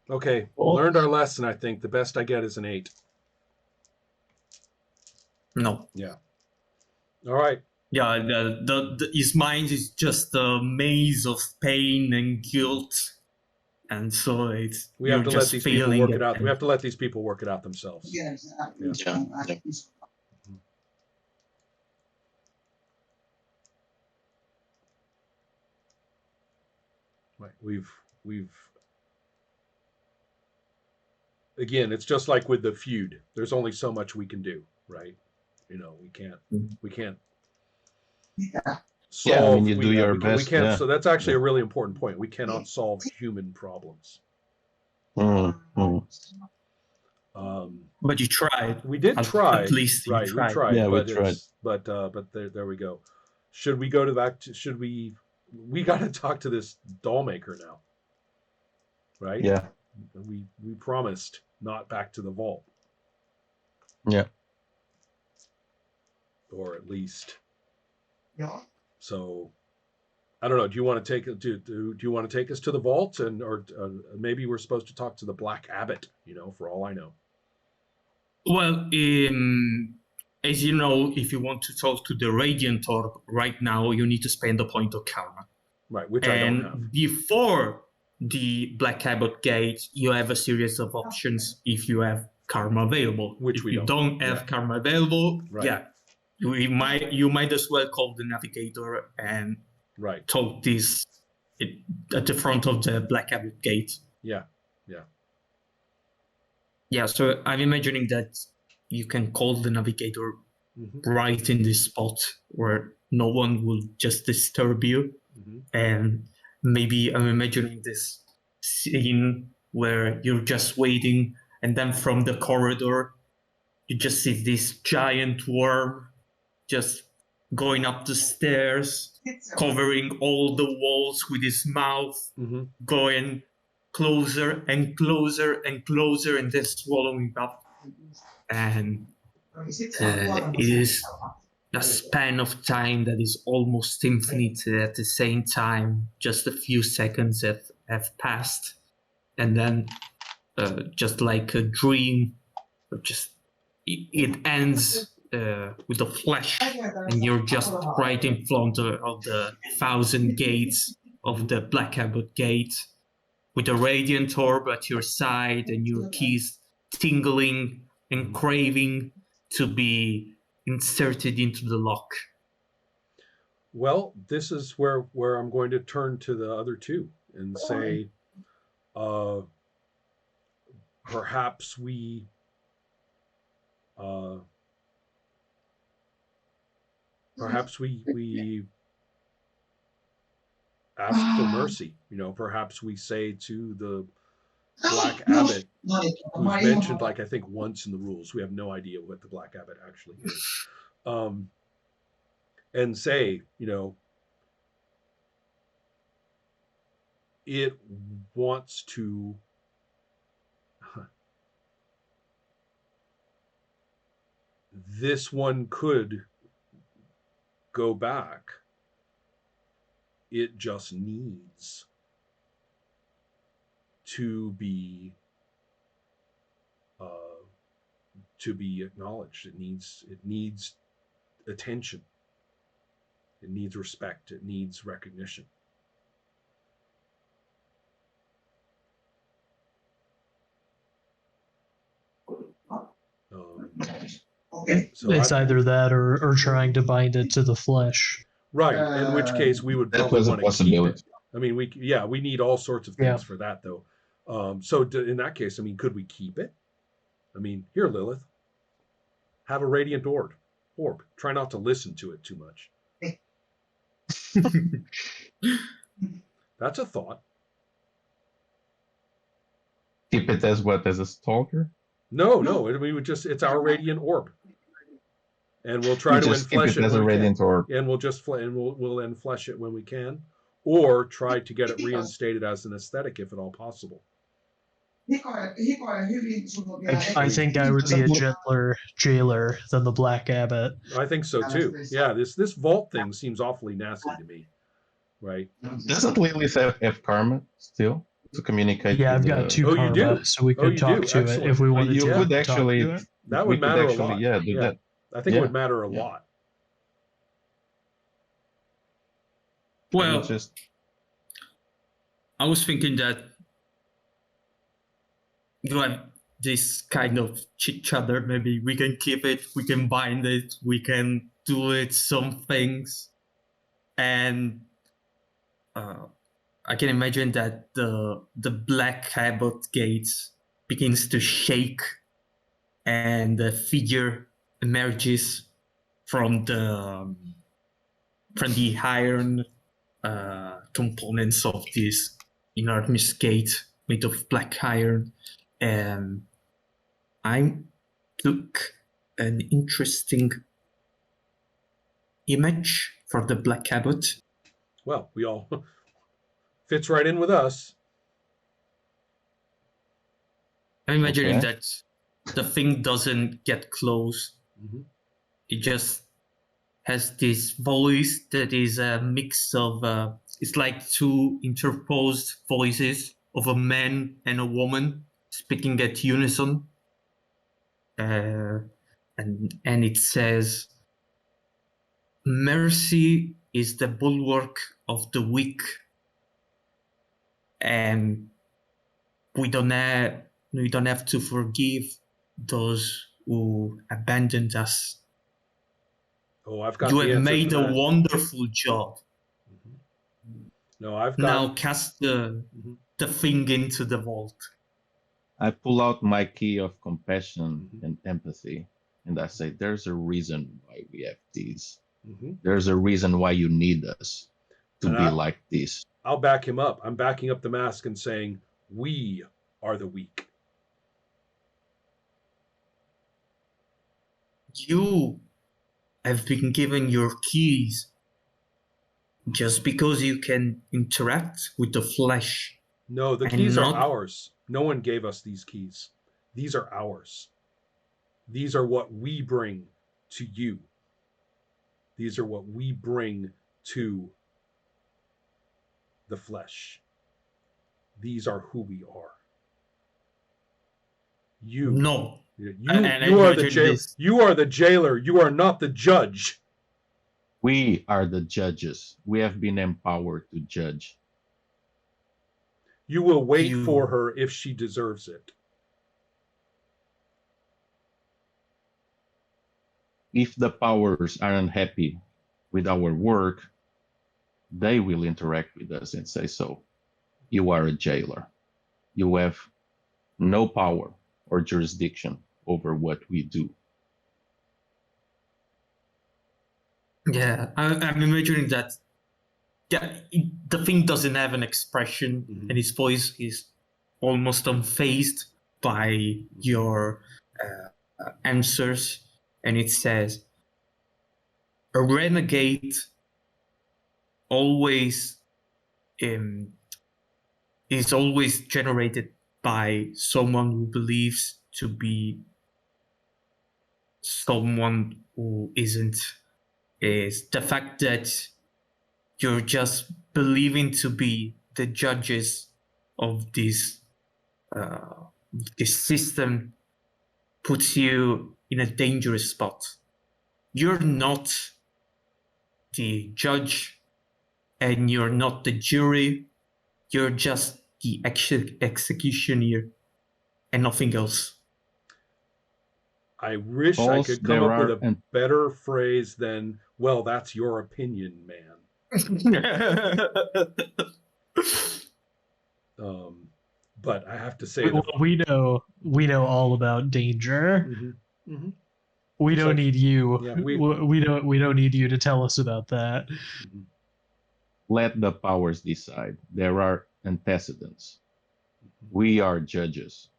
Okay, Oh. learned our lesson. I think the best I get is an 8. No. Yeah. All right. Yeah, his mind is just a maze of pain and guilt, and so We have to let these people failing work at it out. We them. have to let these people work it out themselves. Yeah. Right. We've again, it's just like with the feud. There's only so much we can do, right? We can't solve. Yeah, I mean, you do your we best. can't. Yeah. So that's actually a really important point. We cannot solve human problems. But you tried. We did try. At least right. you tried. We tried. Yeah, but we tried. but there we go. Should we go to that? Should we? We got to talk to this doll maker now, right? Yeah. We promised not back to the vault. Yeah. Or at least. Yeah. So, I don't know. Do you want to take do you want to take us to the vault, or maybe we're supposed to talk to the Black Abbot? For all I know. Well, as you know, if you want to talk to the Radiant Orb right now, you need to spend a point of karma. Right, which I don't have. And before the Black Abbot Gate, you have a series of options if you have karma available. Which if we you don't have karma available, you might as well call the navigator and talk this at the front of the Black Abbot Gate. Yeah, so I'm imagining that you can call the navigator right in this spot where no one will just disturb you. And maybe I'm imagining this scene where you're just waiting, and then from the corridor, you just see this giant worm just going up the stairs, covering all the walls with his mouth, going closer and closer and closer, and then swallowing up. And it is a span of time that is almost infinite. At the same time, just a few seconds have passed, and then just like a dream, it ends with a flash, and you're just right in front of the 1,000 gates of the Black Abbot Gate, with a Radiant Orb at your side, and your keys tingling and craving to be inserted into the lock. Well, this is where I'm going to turn to the other two and say, perhaps we ask for mercy. Perhaps we say to the Black Abbot, who's mentioned, I think, once in the rules. We have no idea what the Black Abbot actually is. And say, it wants to this one could go back. It just needs to be acknowledged. It needs attention. It needs respect. It needs recognition. So it's either that or trying to bind it to the flesh. Right. In which case we would probably want to keep it. I mean, we need all sorts of things for that, though. So in that case, I mean, could we keep it? I mean, here, Lilith, have a radiant orb. Try not to listen to it too much. That's a thought. Keep it as what? As a stalker? No. We would it's our radiant orb. And we'll try to enflesh it as a radiant orb. And we'll enflesh it when we can, or try to get it reinstated as an aesthetic if at all possible. I think I would be a gentler jailer than the Black Abbot. I think so too. Yeah, this vault thing seems awfully nasty to me. Right? Doesn't Lilith have karma still? to communicate. Yeah, I've got 2 Oh, you karma, do? so we Oh, could you talk do? to it Excellent. if we wanted You to. could talk actually. to it. That we would could matter actually, a lot. yeah, do that. I think it Yeah. would matter a Yeah. lot. Well, just I was thinking that you have this kind of chatter. Maybe we can keep it, we can bind it, we can do it some things, and I can imagine that the black habit gates begins to shake, and the figure emerges from the iron components of this enormous gate made of black iron. And I took an interesting image for the black habit. Well, we all fits right in with us. I'm imagining that the thing doesn't get close. Mm-hmm. It just has this voice that is a mix of, it's like 2 interposed voices of a man and a woman speaking at unison. And it says, mercy is the bulwark of the weak, and we don't have to forgive those who abandoned us. Oh, I've got you the have answer made for a that. wonderful job. No, I've got. Now cast the thing into the vault. I pull out my key of compassion and empathy, and I say, there's a reason why we have these. There's a reason why you need us to be like this. I'll back him up. I'm backing up the mask and saying, we are the weak. You have been given your keys just because you can interact with the flesh. No, the keys are ours. No one gave us these keys. These are ours. These are what we bring to you. These are what we bring to the flesh. These are who we are. You. No. You are the jailer. You are the jailer. You are not the judge. We are the judges. We have been empowered to judge. You will wait for her if she deserves it. If the powers are unhappy with our work, they will interact with us and say, so, you are a jailer. You have no power or jurisdiction over what we do. Yeah, I'm imagining that the thing doesn't have an expression, and his voice is almost unfazed by your answers, and it says, a renegade always is always generated by someone who believes to be someone who isn't. Is the fact that you're just believing to be the judges of this system puts you in a dangerous spot. You're not the judge, and you're not the jury. You're just the executioner and nothing else. I wish I could come up with a better phrase than, well, that's your opinion, man. But I have to say, we know all about danger. We don't need you. Yeah, we don't need you to tell us about that. Let the powers decide. There are antecedents. We are judges.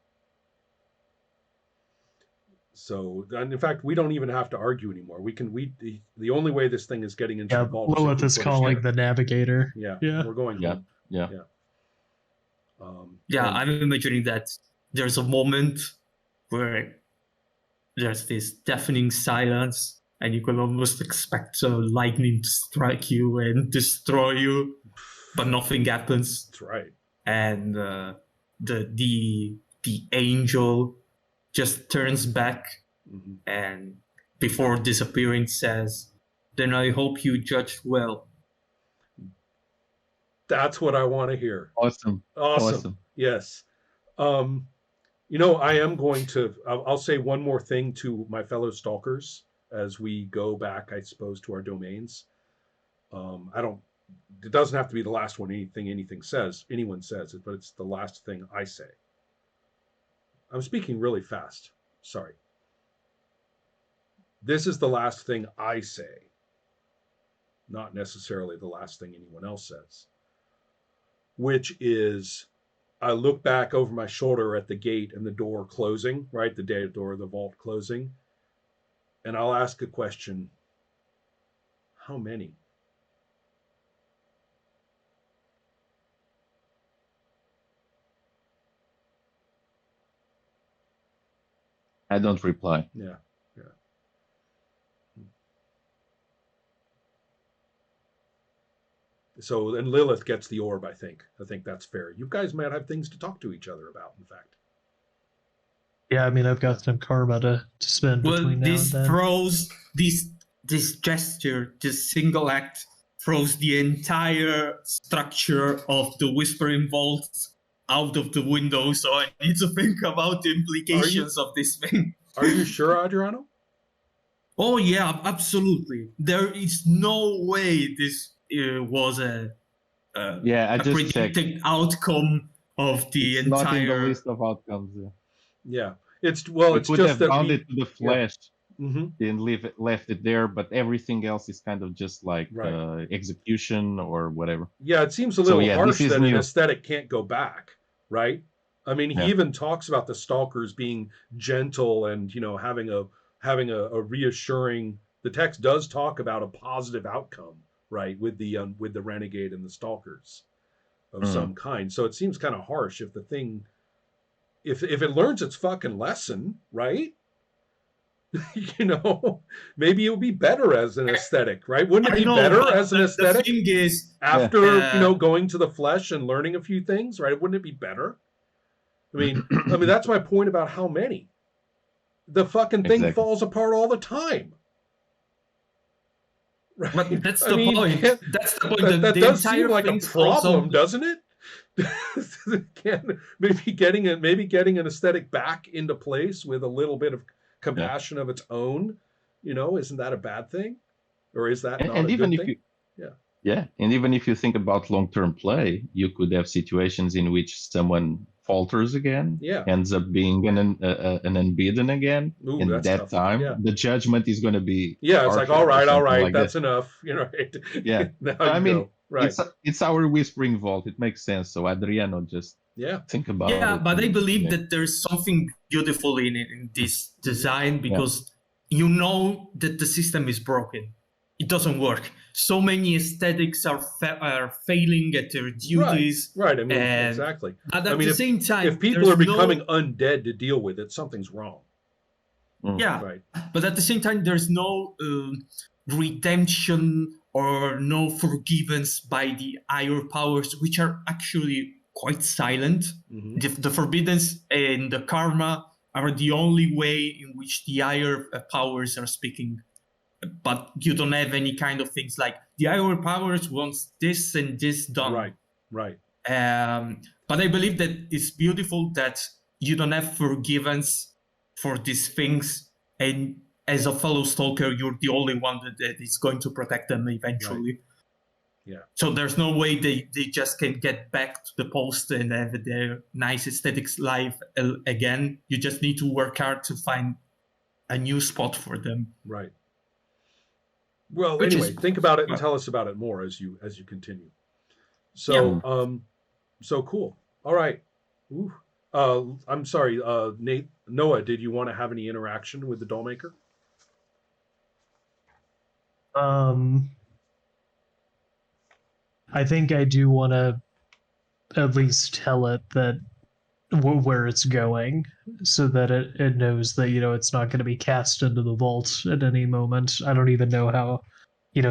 So, and in fact, we don't even have to argue anymore. The only way this thing is getting into the vault. Lilith is calling the navigator. Yeah, we're going. Yeah. I'm imagining that there's a moment where there's this deafening silence, and you can almost expect lightning to strike you and destroy you, but nothing happens. That's right. and the angel just turns back and before disappearing says, "Then I hope you judged well." That's what I want to hear. Awesome. Yes. I am going to, I'll say one more thing to my fellow stalkers as we go back, I suppose, to our domains. It doesn't have to be the last one, anyone says it, but it's the last thing I say. I'm speaking really fast. Sorry. This is the last thing I say, not necessarily the last thing anyone else says, which is, I look back over my shoulder at the gate and the door closing, right? The door of the vault closing. And I'll ask a question. How many? I don't reply. Yeah. So, and Lilith gets the orb, I think. I think that's fair. You guys might have things to talk to each other about, in fact. Yeah, I mean, I've got some karma to spend between now and then. This gesture, this single act, throws the entire structure of the Whispering Vault out of the window, so I need to think about the implications of this thing. Are you sure, Adriano? Oh, yeah, absolutely. There is no way this was a predicted outcome of the it's entire... not in the list of outcomes. Yeah. It's just have bound it to the flesh and left it there, but everything else is kind of just like execution or whatever. Yeah, it seems a little harsh that an aesthetic can't go back, right? I mean, he even talks about the stalkers being gentle and having a reassuring. The text does talk about a positive outcome, right, with the renegade and the stalkers of some kind. So it seems kind of harsh if the thing. If it learns its fucking lesson, right? Maybe it would be better as an aesthetic, right? Wouldn't it be better as an aesthetic? The thing is, after going to the flesh and learning a few things, right? Wouldn't it be better? I mean, that's my point about how many. The fucking thing falls apart all the time. Right? But that's the point. That's the point. That does seem like a problem, doesn't it? maybe getting an aesthetic back into place with a little bit of compassion of its own, isn't that a bad thing? Or is that not a good thing? And even if you think about long-term play, you could have situations in which someone falters again, ends up being an unbeaten again. Ooh, and that time, the judgment is going to be it's like, all right, like that's enough. Right? Yeah. It's our Whispering Vault. It makes sense. So Adriano, just think about it. Yeah, but I believe that there's something beautiful in this design because you know that the system is broken. It doesn't work. So many aesthetics are failing at their duties. Right. I mean, exactly. But at the same time, if people are becoming undead to deal with it, something's wrong. Yeah. Right. But at the same time, there's no redemption or no forgiveness by the higher powers, which are actually quite silent. The forbiddance and the karma are the only way in which the higher powers are speaking. But you don't have any kind of things like the higher powers wants this and this done. Right. But I believe that it's beautiful that you don't have forgiveness for these things, and as a fellow stalker, you're the only one that is going to protect them eventually. Right. Yeah. So there's no way they just can get back to the post and have their nice aesthetics live again. You just need to work hard to find a new spot for them. Right. Well, anyway, think about it and tell us about it more as you continue. So, so cool. All right. Ooh. I'm sorry, Nate. Noah, did you want to have any interaction with the dollmaker? I think I do want to at least tell it that where it's going, so that it knows that it's not going to be cast into the vault at any moment. I don't even know how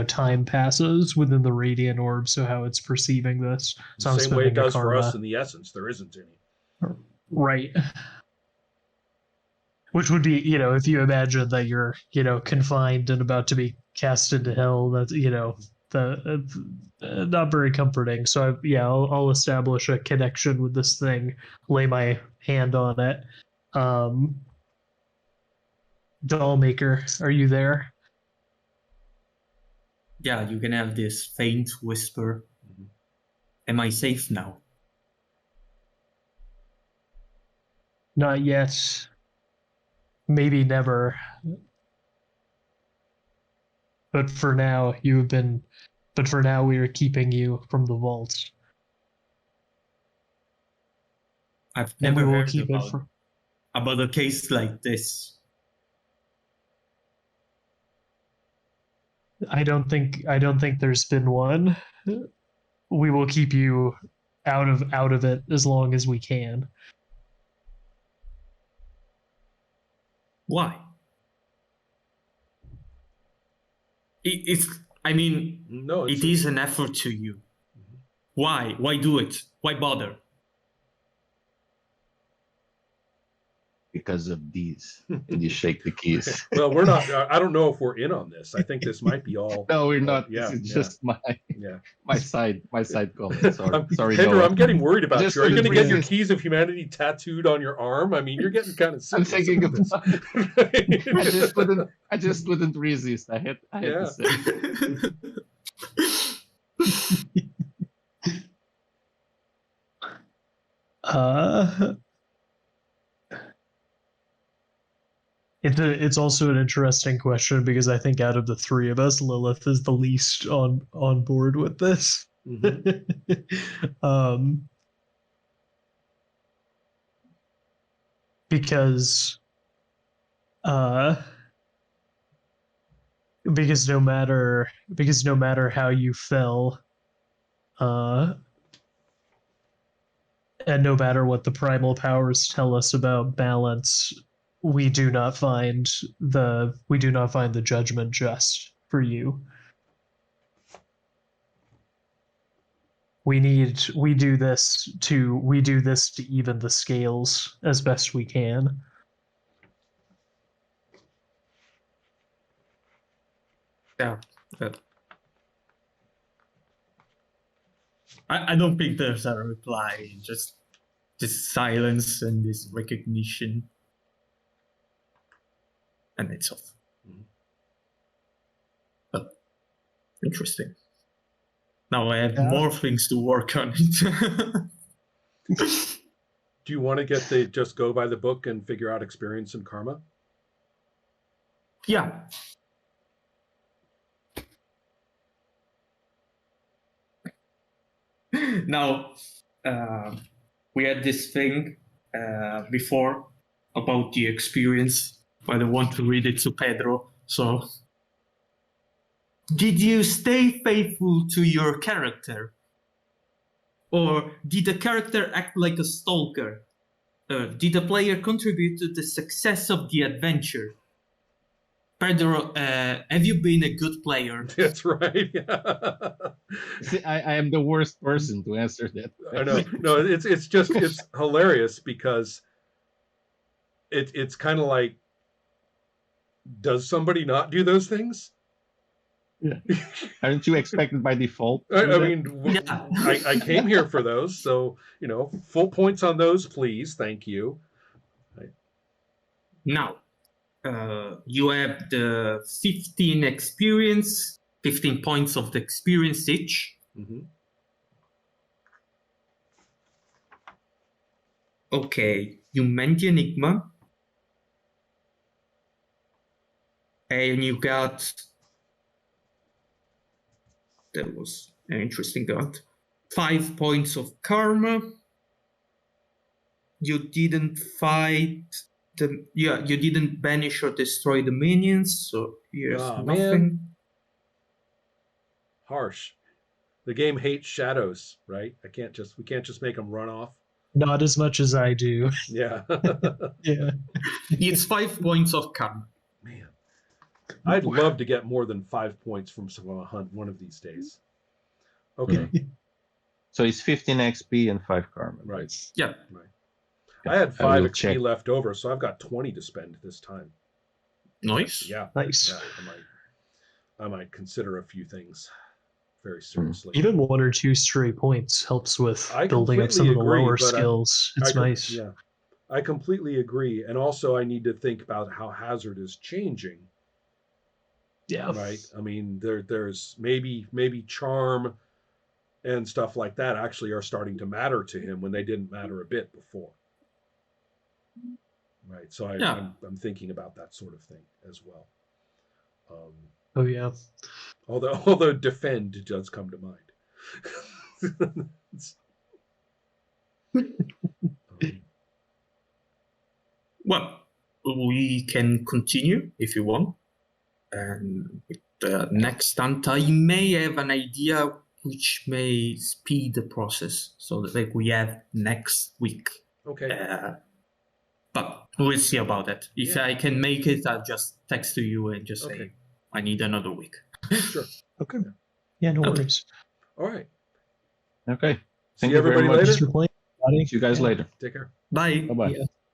time passes within the radiant orb, so how it's perceiving this. So the same way it does for us in the essence. There isn't any. Right. Which would be, if you imagine that you're, confined and about to be cast into hell, that's, not very comforting. So I'll establish a connection with this thing, lay my hand on it. Dollmaker, are you there? Yeah, you can have this faint whisper. Mm-hmm. Am I safe now? Not yet. Maybe never. But for now, we are keeping you from the vault. I've never heard about a case like this. I don't think there's been one. We will keep you out of it as long as we can. Why? It is an effort to you. Mm-hmm. Why? Why do it? Why bother? Because of these. And you shake the keys. Well, we're not. I don't know if we're in on this. I think this might be all. No, we're not. Yeah, this is just my side comment. Sorry, Pedro, I'm getting worried about you. Are you going to get your Keys of Humanity tattooed on your arm? I mean, you're getting kind of sick. I'm thinking of this. I just couldn't resist. I had to say. It's also an interesting question because I think out of the three of us, Lilith is the least on board with this. Mm-hmm. Because no matter how you fell, and no matter what the primal powers tell us about balance, we do not find the judgment just for you. We do this to even the scales as best we can. Yeah. I don't think there's a reply. Just silence and this recognition. And it's off. Mm-hmm. But interesting. Now I have more things to work on. Do you want to just go by the book and figure out experience and karma? Yeah. Now, we had this thing before about the experience. But I want to read it to Pedro. So, did you stay faithful to your character? Or did the character act like a stalker? Did the player contribute to the success of the adventure? Pedro, have you been a good player? That's right. See, I am the worst person to answer that. I know. No, it's hilarious because it's kind of like, does somebody not do those things? Yeah. Aren't you expected by default? I came here for those, so full points on those, please. Thank you. Now, you have the 15 experience, 15 points of the experience each. Mm-hmm. Okay, you meant the enigma. And you got, that was an interesting dot, 5 points of karma. You didn't fight you didn't banish or destroy the minions, so here's nothing. Man. Harsh. The game hates shadows, right? We can't just make them run off. Not as much as I do. Yeah. Yeah. It's 5 points of karma. Man. I'd love to get more than 5 points from a hunt one of these days. Okay. So it's 15 XP and 5 karma. Right. Yeah. Right. I had 5 XP check. left over, so I've got 20 to spend this time. Nice. Yeah. Nice. Yeah, I might consider a few things very seriously. Even 1 or 2 stray points helps with I building up some of the completely agree, lower but skills. It's nice. Yeah. I completely agree. And also I need to think about how hazard is changing. Yeah. Right. I mean, there's maybe charm and stuff like that actually are starting to matter to him when they didn't matter a bit before. Right. So I'm thinking about that sort of thing as well. Oh yeah. Although defend does come to mind. Well, we can continue if you want. And with the next hunt, I may have an idea which may speed the process, so that like we have next week. Okay. But we'll see about that. If I can make it, I'll just text to you and just say I need another week. Sure. Okay. Yeah, no worries. All right. Okay. See everybody later. Thanks for playing, buddy. See you guys later. Take care. Bye. Bye-bye. Yeah.